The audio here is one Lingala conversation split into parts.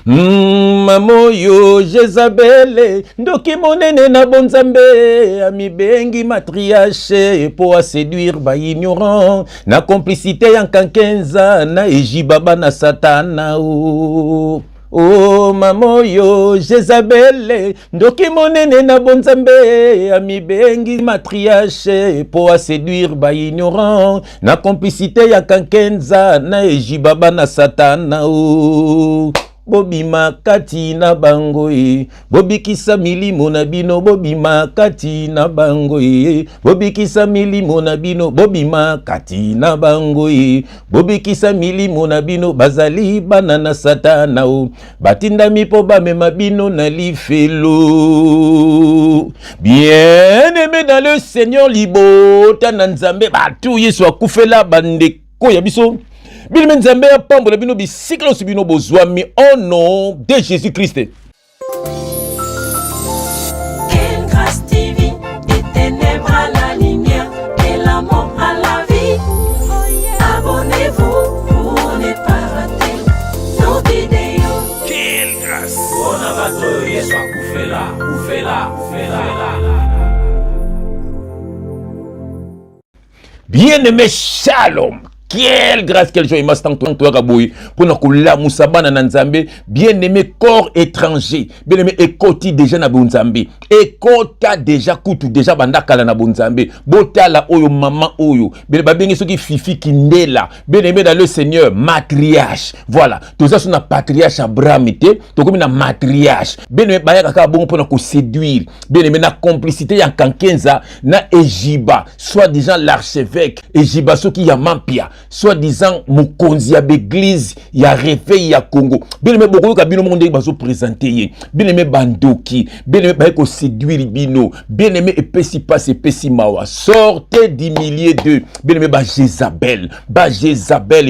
Mamoyo Jezabele ndoki monene na bonzambe amibengi matriache po a séduire ba ignorant na complicité ya nkankenza na ejibaba na satana o. Oh mamoyo Jezabele ndoki monene na bonzambe amibengi matriache po a séduire ba ignorant na complicité ya kankenza na ejibaba na satana o. Bobima kati na bango e bobikisa milimo na bino bobima kati na bango e bobikisa milimo na bino bobima kati na bango e bobikisa milimo na bino bazali bana na satana o batinda mipo bamema bino na lifelo. Bien aimé dans le Seigneur libota na nzambe batu yesu akufela bandeko ya biso Bilmen Nzambe ya pambola bino bisiklo subino bozwami au nom de Jésus-Christ. Quelle grâce divine, des ténèbres à la lumière, de la mort à la vie. Abonnez-vous pour ne pas rater nos vidéos. Quelle grâce! On a battu Yesu akufela. Bien-aimé, shalom. Quelle grâce, quelle joie, il m'a tant toi Gaboui pour nous coller Moussabana Nanzambe, bien-aimé corps étranger, bien-aimé écoti déjà na Bonzambe, écota déjà koutou déjà bandakala na Bonzambe, botala oyo maman oyo, bien-aimé ceux qui fifi kindela, bien-aimé dans le Seigneur, matriarche, voilà, tout ça c'est un patriarche Abrahamite, tout comme une matriarche, bien-aimé bayaka bon pour nous séduire, bien-aimé na complicité ya kankenza na Ejiba, soi-disant l'archevêque, Ejiba ceux qui y a mampia. Soi-disant mokonzi ya l'église ya réveil ya Congo bien aimé beaucoup ka bino monde bazo présenter bien aimé bandoki bien aimé ba ko séduire bino bien aimé epesi passe epesi mawa sortez du milieu de bien aimé ba Jézabel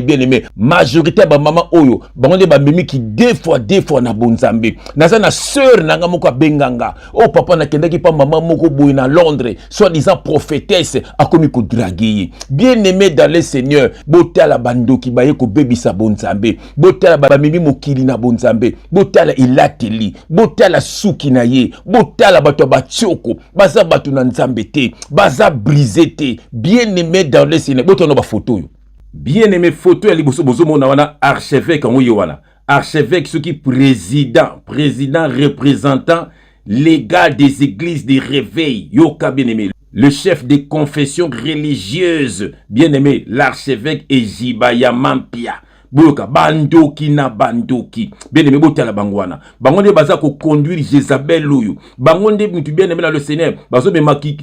bien aimé majorité ba maman oyo bangonde ba memi ki deux fois na bonzambe naza na sœur nanga moko benganga oh papa na kendaki pa maman moko boy na Londres soi-disant prophétesse akomi ko draguer bien aimé dans le Seigneur botala bandoki baye ko bebisa bonzambe botala bamimi mokili na bonzambe botala ilateli botala suki na ye botala bato batioko baza bato na nzambe te baza brisé te bien aimé dans le Seigneur botano ba photo yo bien aimé photo ya liboso bozo mona wana archevêque ngoye wana archevêque ce qui président représentant légal des églises de réveil yoka bien aimé le chef des confessions religieuses, bien-aimé, l'archevêque Ejiba Yamampia. Boyoka bandoki na bandoki. Bien-aimé, botala bangwana. Bangonde baza ko conduire Jézabel loyo. Bangonde mutu bien-aimé dans le Seigneur. Bazo mema ki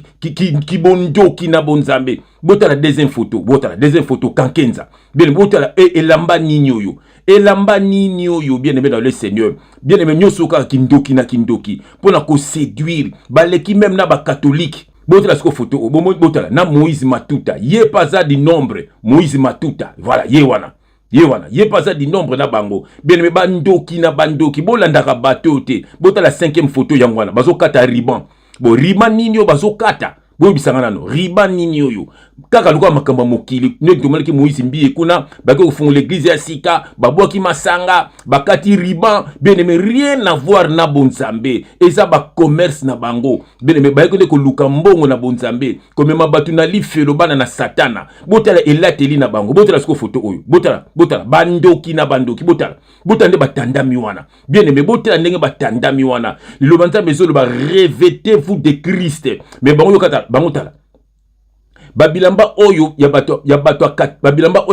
bondoki na bonzambe. Botala deuxième photo. Kankenza. Bien-aimé, botala elamba ninyoyo. Elamba ninyoyo, bien-aimé dans le Seigneur. Bien-aimé, nyosoka kindoki na kindoki. Pona ko séduire. Baleki même na ba catholique. Botala sko photo, botala na Moïse Matuta, ye pas di nombre, Moïse Matuta, voilà, ye pas di nombre na bango, bien me bandoki na bandoki, bolandaka bateau te, botala cinquième photo yangwana, bazo kata riban, bo riban ninyo bazo kata, bo bisanga nano, riban ninyo yo, kaka luka makamba mokili, ne domane ki Moïse mbiye kuna, bako font l'église ya sika, babo ki masanga, bakati riban, bien aimé, rien à voir na bonzambe, eza ba commerce na bango, bien aimé, bako de ko luka mbongo na bonzambe, comme ma batu na li felo bana na satana, botala elateli na bango, botala sko photo oyo, botala, bandoki na bandoki, botala nde batandami wana, bien aimé, botala ndenge batandami wana, le banza mezo le ba revêtez-vous de Christ, mais bango yokata, bango tala, babilamba oyo ya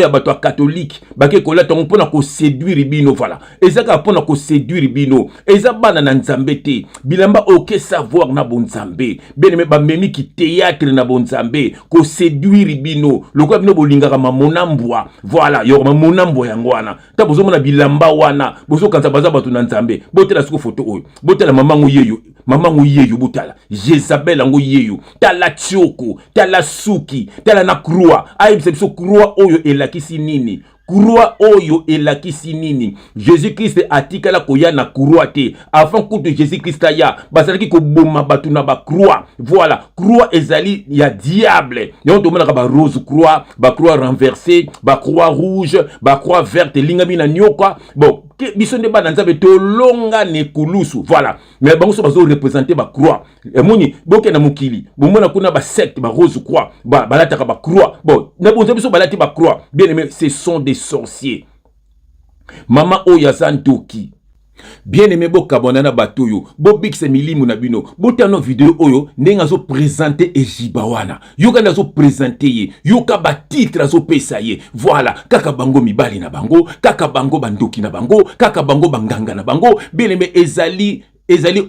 bato catholique bake kola tongo pona ko séduire bino voilà ezaka pona ko séduire bino eza bana na nzambe te bilamba oke savoir na bonzambe bien ba memi ki théâtre na bonzambe ko séduire bino lokwa bino bolingaka mamonambwa voilà yo mamonambwa yangwana ta bozo mona bilamba wana bozo kanza baza bato na nzambe botela siko photo oyo botela mamangu yeyo botala Jézabel ngo yeyo tala tioko tala suki tala na croix aibse biso croix oyo elakisi nini Croix oyo elakisi nini Jésus-Christ atikala koya na croix te avant que Jésus-Christ ya basalaki ko boma batu na ba croix voilà croix ezali ya diable yon to mona ba rose croix ba croix renversée ba croix rouge ba croix verte lingami na nyoka bon que biso nde bana nzambe tolonga ne kulusu voilà mais bango so bazo représenter ba croix moni boke na mukili bomona kuna ba secte ba rose croix balataka ba croix bon na bonza biso balati ba croix bien aimé ce sont des sorciers mama oyazantoki bien aimé bokabona na batoyo bobikisa milimu na bino botano video oyo ndenga zo présenter ejibawana yoka na zo présenter ye yoka ba titre zo pesa ye voilà kaka bango mibali na bango kaka bango bandoki na bango kaka bango banganga na bango bien aimé ezali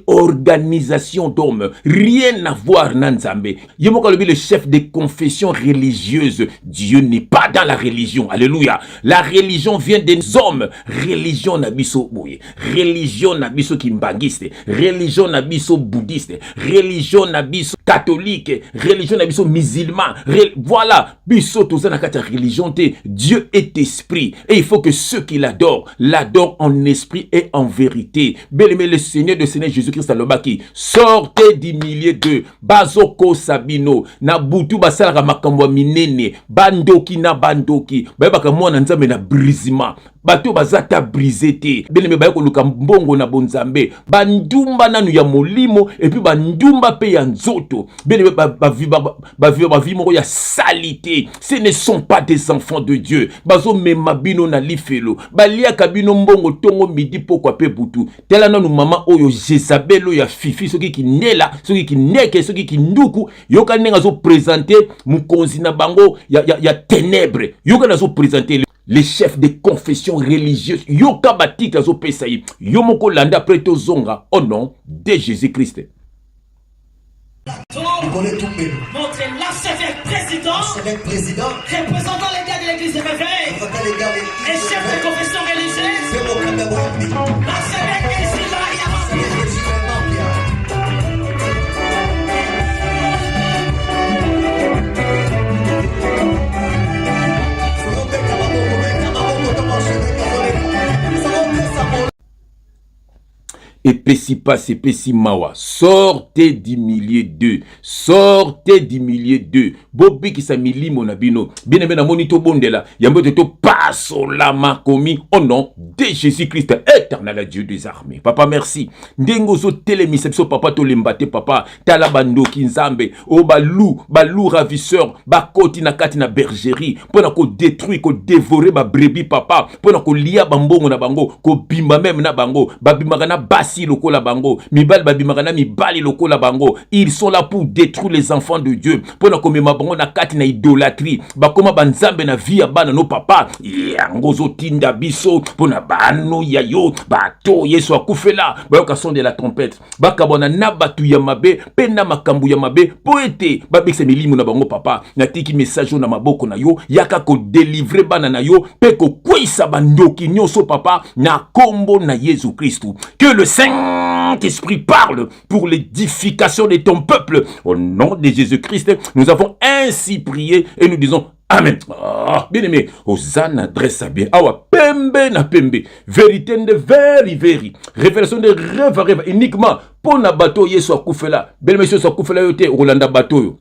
organisation d'hommes, rien à voir Nanzambe. Yemokalobi le chef des confessions religieuses. Dieu n'est pas dans la religion. Alléluia. La religion vient des hommes. Religion nabiso boye. Religion nabiso kimbangiste. Religion nabiso bouddhiste. Religion nabiso catholique. Religion nabiso musulman. Voilà. Biso tout ça nakata religion te. Dieu est esprit. Et il faut que ceux qui l'adorent en esprit et en vérité. Bien-aimé le Seigneur de Seigneur Jésus-Christ alobaki sortez du milieu de bazoko sabino na butu basala makambo minene bandoki na bandoki bayebaka mwana nzambe na brisement bato bazata brisete bien me bayeko luka mbongo na bonzambe bandumba nanu ya molimo et puis bandumba pe ya nzoto bien me bavimo ya salité ce ne sont pas des enfants de Dieu bazo mema bino na lifelo balia kabino mbongo tongo midi pokwa pe butu tela nanu mama oyo Jezabel ya fifi soki ki nela soki ki neke soki ki nduku yoka nenga zo présenter mukonzi na bango ya ténèbres yoka na zo présenter les chefs des confessions religieuses yoka batika zo pesayi yomoko landa preto zonga au nom de Jésus-Christ. Notre l'archevêque président, représentant les gars de l'église de réveil, et chef de confession religieuse, l'archevêque est ici là, Et pessi passe, pessi mawa. Sortez du milieu d'eux. Sortez du milieu d'eux. Bobi qui sa mili monabino. Bien aimé na monito bondela. Yambo te to passo la makomi au nom de Jésus-Christ, éternel Dieu des armées. Papa, merci. Ndengo zo télémisepso papa to lembate papa. Tala bando kinzambe. O balou ravisseur. Bakoti na kati na bergerie. Pona ko détruire, ko dévorer ba brebis papa. Pona ko lia bambongo na bango. Ko bimba même na bango. Babimaka na basi lokola bango. Mibal babimaka na mibali lokola bango. Ils sont là pour détruire les enfants de Dieu. Pona ko mema bango na kati na idolâtrie. Bakoma banzambe na vie ya bana no papa. Yango zo tinda biso. Pona bano ya yo. Bato yesu akufela. Bayoka son de la trompette. Bakabona na batu ya mabe. Pena makambu ya mabe. Poete. Babekse milimu na bango papa. Natiki message na maboko na yo. Yaka ko délivrer bana na yo. Peko kwisa bandoki nyoso papa. Na kombo na Jésus Christ. Que le Saint-Esprit parle pour l'édification de ton peuple. Au nom de Jésus-Christ, nous avons ainsi prié et nous disons Amen. Ah, bien aimé, Hosanna adresse à bien. Awa, pembe na pembe. Vérité de veri. Révélation de rêve. Uniquement pour na bateau yeso akufela. Bien aimé, yeso akufela yote, Rolanda bateau.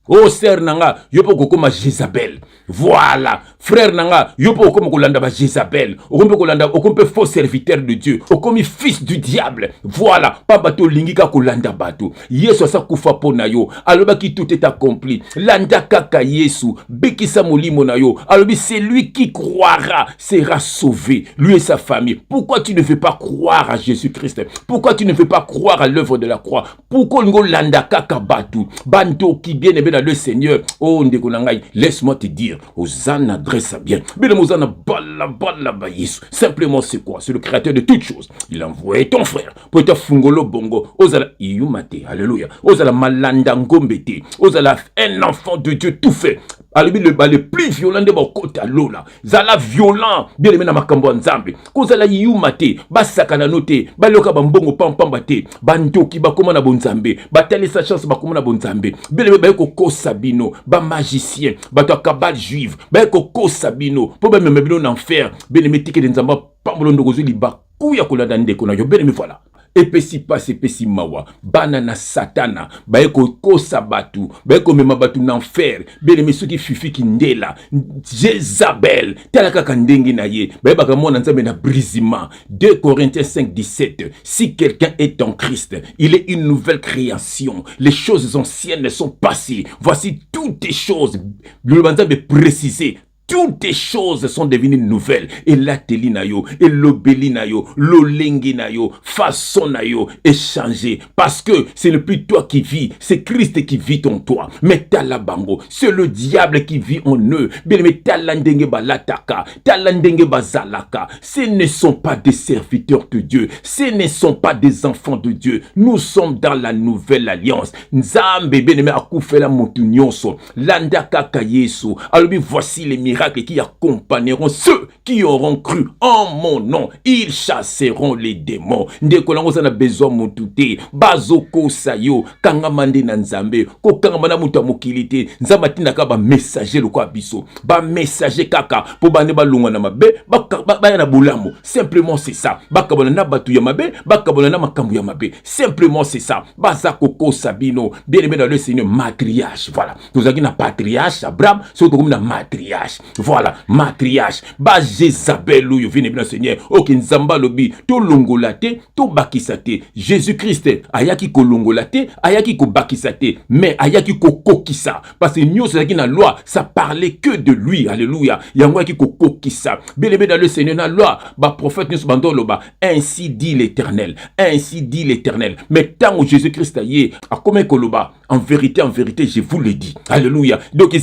Oh, sœur nanga, yopo kokoma Jézabel. Voilà. Frère nanga, yopo kokoma kolanda ba Jézabel. Okompe kolanda, okompe faux serviteur de Dieu. Okomi fils du diable. Voilà. Pa bato lingika kolanda bato. Yesu asa kufa pona yo. Aloba ki tout est accompli. Landa kaka Yesu. Bekisa molimo na yo. Alobi celui qui croira sera sauvé. Lui et sa famille. Pourquoi tu ne veux pas croire à Jésus-Christ? Pourquoi tu ne veux pas croire à l'œuvre de la croix? Pourquoi ngo landa kaka bato? Banto qui bien aimé le Seigneur, oh Ndekonangai, laisse-moi te dire, Hosanna adresse à bien. Bien Hosanna bala Yesu. Simplement c'est quoi? C'est le créateur de toutes choses. Il a envoyé ton frère pour te fungolo bongo. Ozala iyumate, alléluia. Ozala malanda ngombete. Ozala un enfant de Dieu tout fait. Le plus violent de mon côté à l'eau zala violent bien aimé na makambo nzambe kozala yumate basaka na note baloka bambongo pampambate bandoki bakoma na bonzambe batali sa chance bakoma na bonzambe bien aimé bayeko kosabino ba magicien bato kabal juive bayeko kosabino po ba memebino na enfer bien aimé tike nzamba pambolo ndokozuli bakuya kolanda ndeko na yo bien aimé voilà. epesi pasi epesi mawa bana na satana baye kokosa batu baye komema batu na enfer bien-aimé soki fifi kindela Jézabel tala kaka ndenge na ye baye bakamona nzambe na brisement. 2 Corinthiens 5:17. Si quelqu'un est en Christ, il est une nouvelle création. Les choses anciennes sont passées, voici toutes les choses. Le nzambe précisé, toutes les choses sont devenues nouvelles. Et la teli na yo, et l'obéli na yo, l'olengi na yo, façon na yo est changé. Parce que ce n'est plus toi qui vis, c'est Christ qui vit en toi. Mais talabango, c'est le diable qui vit en eux. Bien, mais talandenge balataka, talandenge bazalaka. Ce ne sont pas des serviteurs de Dieu. Ce ne sont pas des enfants de Dieu. Nous sommes dans la nouvelle alliance. Nzambe, bien aimé, akufela motunyonso. Landaka kayesu. Alors, voici les miracles qui accompagneront ceux qui auront cru en mon nom. Ils chasseront les démons. Ndekolango sana besoin mutute bazoko sayo kangamande na nzambe ko kangamana muta mokilite nzamba tinaka ba messager lokwa biso ba messager kaka po bane balungwa na mabe ba na bulamu. Simplement c'est ça. Bakabona na batu ya mabe bakabona na makambu ya mabe. Simplement c'est ça. Bazako sabino bien aimé dans le Seigneur matriarche. Voilà. Nous avons un patriarche Abraham, surtout comme un matriarche. Voilà, matriarche. Ba Jézabel ou vini bien Seigneur. Ok, nzamba lobi to longolate, to bakisate. Jésus-Christ ayaki ko longolate, ayaki ko bakisate, mais ayaki ko kokisa. Parce que nous c'est na loi, ça parlait que de lui. Alléluia. Yango ayaki ko kokisa. Bien dans le Seigneur na loi, ba prophète nous bandolo ba ainsi dit l'Éternel. Ainsi dit l'Éternel. Mais tant où Jésus-Christ aye, a comme koloba, en vérité, je vous le dis. Alléluia. Donc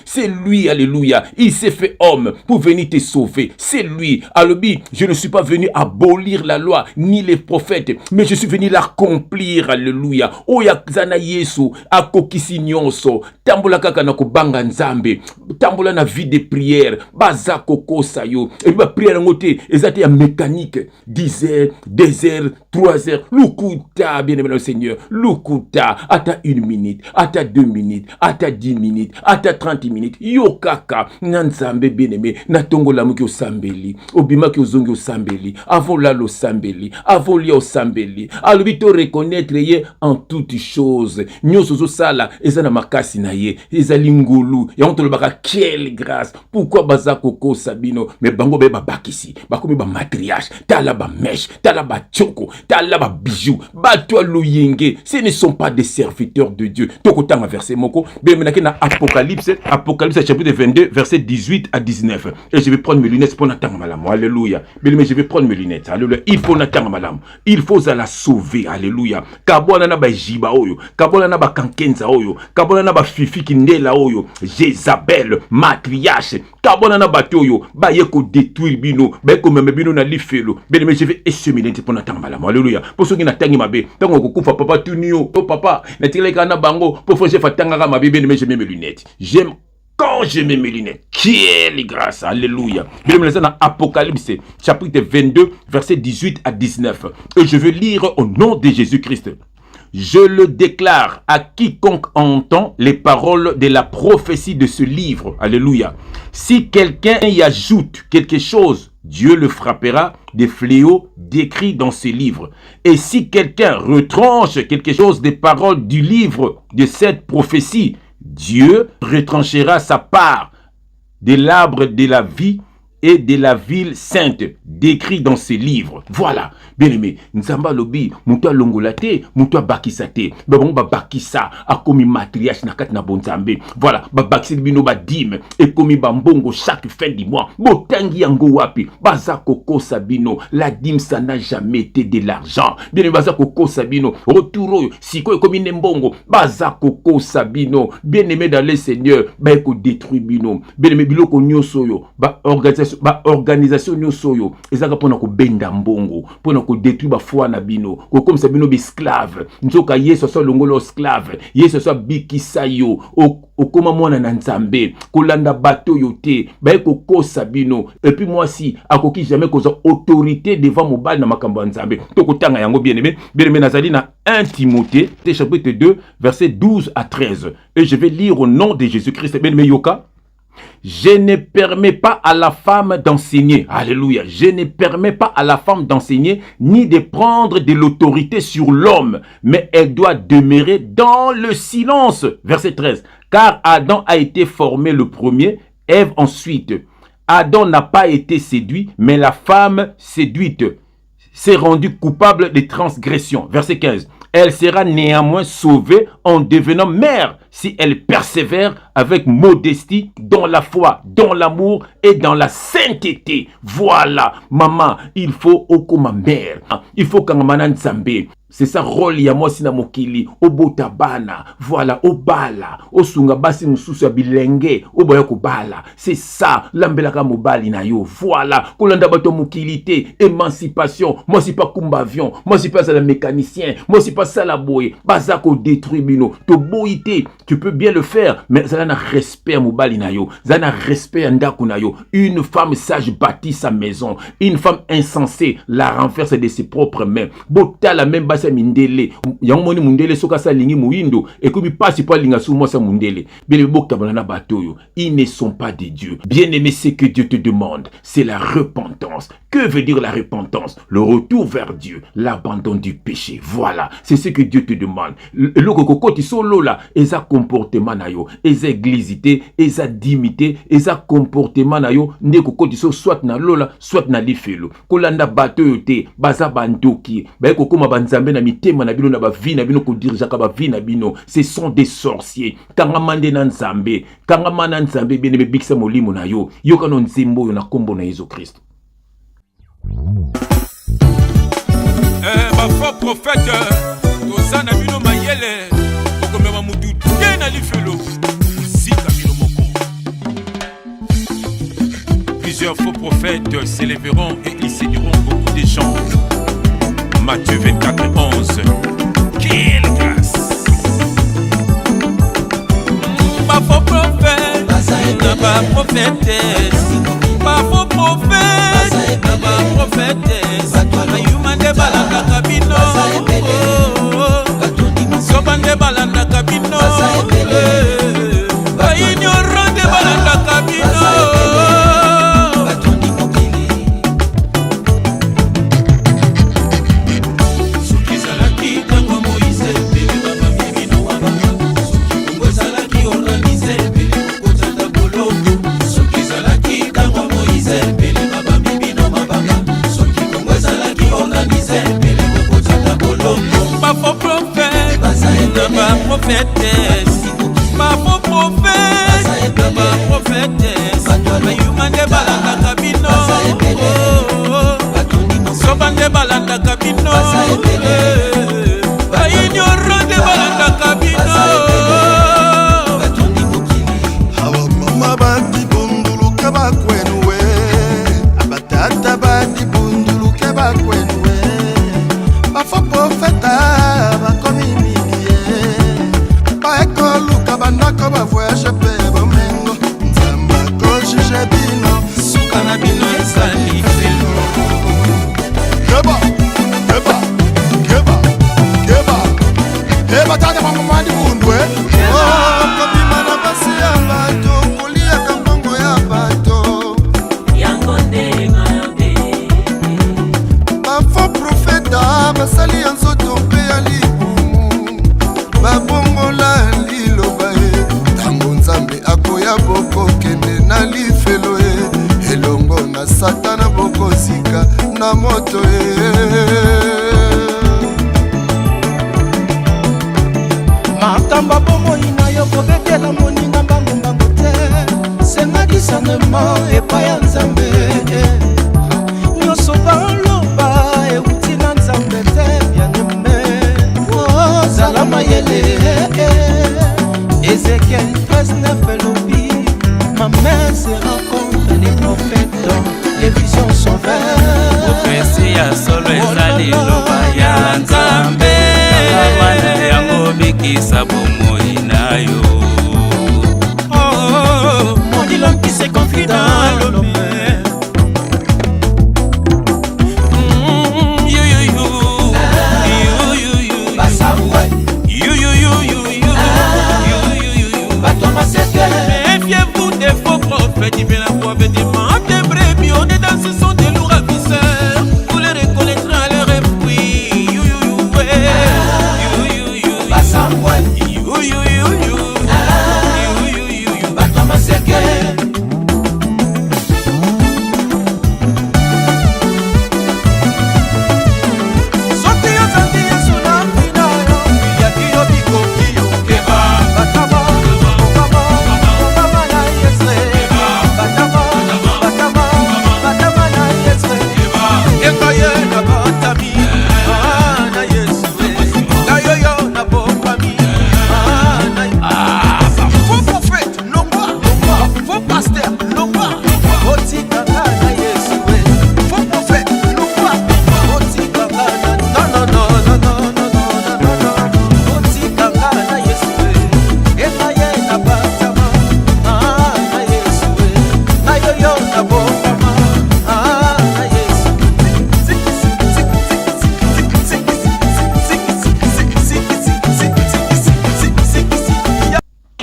c'est lui, alléluia. Il s'est fait homme pour venir te sauver. C'est lui. Alobi, je ne suis pas venu abolir la loi ni les prophètes, mais je suis venu l'accomplir. Alléluia. Oya zana Yesu akokisi nyonso. Tambola kaka na kubanga nzambe. Tambola na vie de prière. Baza koko sayo. Et puis prière ngote ezate ya mécanique. 10 heures, 2 heures, 3 heures. Lukuta, bien aimé le Seigneur. Lukuta, ata 1 minute, ata 2 minutes, ata 10 minutes, ata 30 minutes. Yo kaka nanzambe bien-aimé na tongola muki osambeli obima ki ozongi osambeli avant la lo sambeli avant lia osambeli alobi to reconnaître ye en toutes choses nyoso zo sala ezana makasi na ye ezali ngulu ya onto lobaka quelle grâce pourquoi bazako ko sabino mais bango be babakisi bakomi ba matriarche tala ba mèche tala ba tchoko tala ba bijou ba toi loyenge ce ne sont pas des serviteurs de Dieu tokotanga verset moko be menaki na Apocalypse chapitre 22 verset 18 à 19. Et je vais prendre mes lunettes pour n'attendre malam. Alléluia. Mais je vais prendre mes lunettes. Alléluia. Il faut n'attendre malam. Il faut la sauver. Alléluia. Kabona na ba jiba oyo. Kabona na ba kankenza oyo. Kabona na ba fifi kindela oyo. Jézabel, matriarche. Kabona na ba toyo. Ba yeko détruire bino. Ba yeko meme bino na lifelo. Mais je vais essuyer mes lunettes pour n'attendre malam. Alléluia. Pour ceux qui n'attendent mabe. Tango kokufa papa tunio. Oh papa. Natileka na bango. Pour faire chef atanga mabe. Mais je mets mes lunettes. J'aime quand je mets mes lunettes, quelle grâce, alléluia. Bien, dans Apocalypse, chapitre 22, verset 18 à 19. Et je veux lire au nom de Jésus-Christ. Je le déclare à quiconque entend les paroles de la prophétie de ce livre. Alléluia. Si quelqu'un y ajoute quelque chose, Dieu le frappera des fléaux décrits dans ce livre. Et si quelqu'un retranche quelque chose des paroles du livre de cette prophétie, Dieu retranchera sa part de l'arbre de la vie et de la ville sainte décrit dans ces livres. Voilà. Bien aimé, nzamba lobi, mutua longolate, mutua bakisate. Babon ba bakisa a komi matriarche na kat na bonzambe. Voilà, ba bakisi bino ba dime et komi bambongo chaque fin du mois. Botangi yango wapi, baza koko sabino, la dime ça n'a jamais été de l'argent. Bien aimé, baza koko sabino, retour siko komi nembongo, baza koko sabino. Bien aimé dans le Seigneur, ba eko détruit bino. Bien aimé biloko nyoso yo, ba organisation nyoso yo, ezaka pona ko benda mbongo, pona ko détruire ba foi na bino, ko comme ça bino esclave. Nzoka yeso so longolo esclave, yeso so bikisa yo, o koma mwana na nzambe, ko landa bato yo te, ba ko kosa bino. Et puis moi si akoki jamais koza autorité devant mobile na makambo nzambe. To ko tanga yango bien aimé nazali na 1 Timothée chapitre 2 verset 12 à 13. Et je vais lire au nom de Jésus-Christ. Bien aimé yoka Je ne permets pas à la femme d'enseigner. Alléluia. Je ne permets pas à la femme d'enseigner ni de prendre de l'autorité sur l'homme, mais elle doit demeurer dans le silence. Verset 13. Car Adam a été formé le premier, Ève ensuite. Adam n'a pas été séduit, mais la femme séduite s'est rendue coupable de transgression. Verset 15. Elle sera néanmoins sauvée en devenant mère si elle persévère avec modestie dans la foi, dans l'amour et dans la sainteté. Voilà, maman, il faut comme ma mère. Il faut qu'en manan Zambé. C'est ça rôle ya moi sina mokili obota bana voilà obala osunga basi mususu ya bilenge oboya kubala c'est ça lambelaka mobali na yo voilà kolanda bato mokilité émancipation moi c'est pas kumba avion moi c'est pas ça la mécanicien moi c'est pas ça la boye bazako détruit bino to boité tu peux bien le faire mais ça n'a respect à mobali na yo ça n'a respect à ndaku na yo une femme sage bâtit sa maison une femme insensée la renverse de ses propres mains bota la même basi mindele yango moni mundele soka sa lingi muindo ekobi pasi pa linga sou moi sa mundele bele bokta banana batoyo ils ne sont pas des dieux. Bien-aimé, ce que Dieu te demande, c'est la repentance. Que veut dire la repentance? Le retour vers Dieu, l'abandon du péché. Voilà, c'est ce que Dieu te demande. Le kokoti solo là, eza comportement na yo, eza églisité, eza dimité, eza comportement na yo, ne kokoti so soit na lola, soit na lifelo. Kolanda batoyo te, baza bandoki, ba kokoma banzambe na mitema na bino na ba vie na bino ko dirija ba vie na bino. Ce sont des sorciers. Kangamande na nzambe, kangamana nzambe bene be bikisa molimo na yo. Yo kano nzimbo yo na kombo na Yesu Christ. Ma faux prophète, Tozana Bino Mayele, Okomema Mutu, Tiena Lifelo, Sika Bino Moko. Plusieurs faux prophètes s'élèveront et ils séduiront beaucoup de gens. Matthieu 24, 11. Quelle grâce! Ma faux prophète, ma prophétesse, ma faux prophète, ma prophétesse, Ayumande balanda kabino, Sobande balanda kabino, Ignorante balanda kabino. Prophétesse, ma faux prophète, ma prophétesse, Ayumande balanda kabino, Sobande balanda kabino, Ignorante balanda kabino. Hawa mama bati bundulu kaba kwenwe, abatata bati bundulu kaba kwenwe, ma faux prophète bakomi bandako bavoyage pe bomengo nzamba kojije bino suka na bino ezali felo keba keba keba keba keba tata mamamadi bundwe kobima na basi ya bato kolia kambongo ya bato yango ndengabe bafo profeta basali ya nzoto mpe ya libumu babongola akoya boko kende na lifelo elongo na satana boko sika na moto makamba bomoi na yo kobetela moninga mbangombango te senga discernement epai ya nzambe nyonso baloba euti na nzambe te bien-aime ozala mayele Ézéchiel 13:9 Lobi, ma main se rencontre les prophètes, les visions sont vertes. Prophétie ya solo ezali loba ya Nzambe, wana yango bikisa bomoi na yo. Oh, mon dit l'homme qui se confie dans l'homme. Méfiez-vous des faux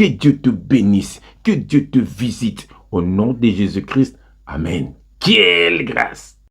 Que Dieu te bénisse, que Dieu te visite. Au nom de Jésus-Christ, Amen. Quelle grâce!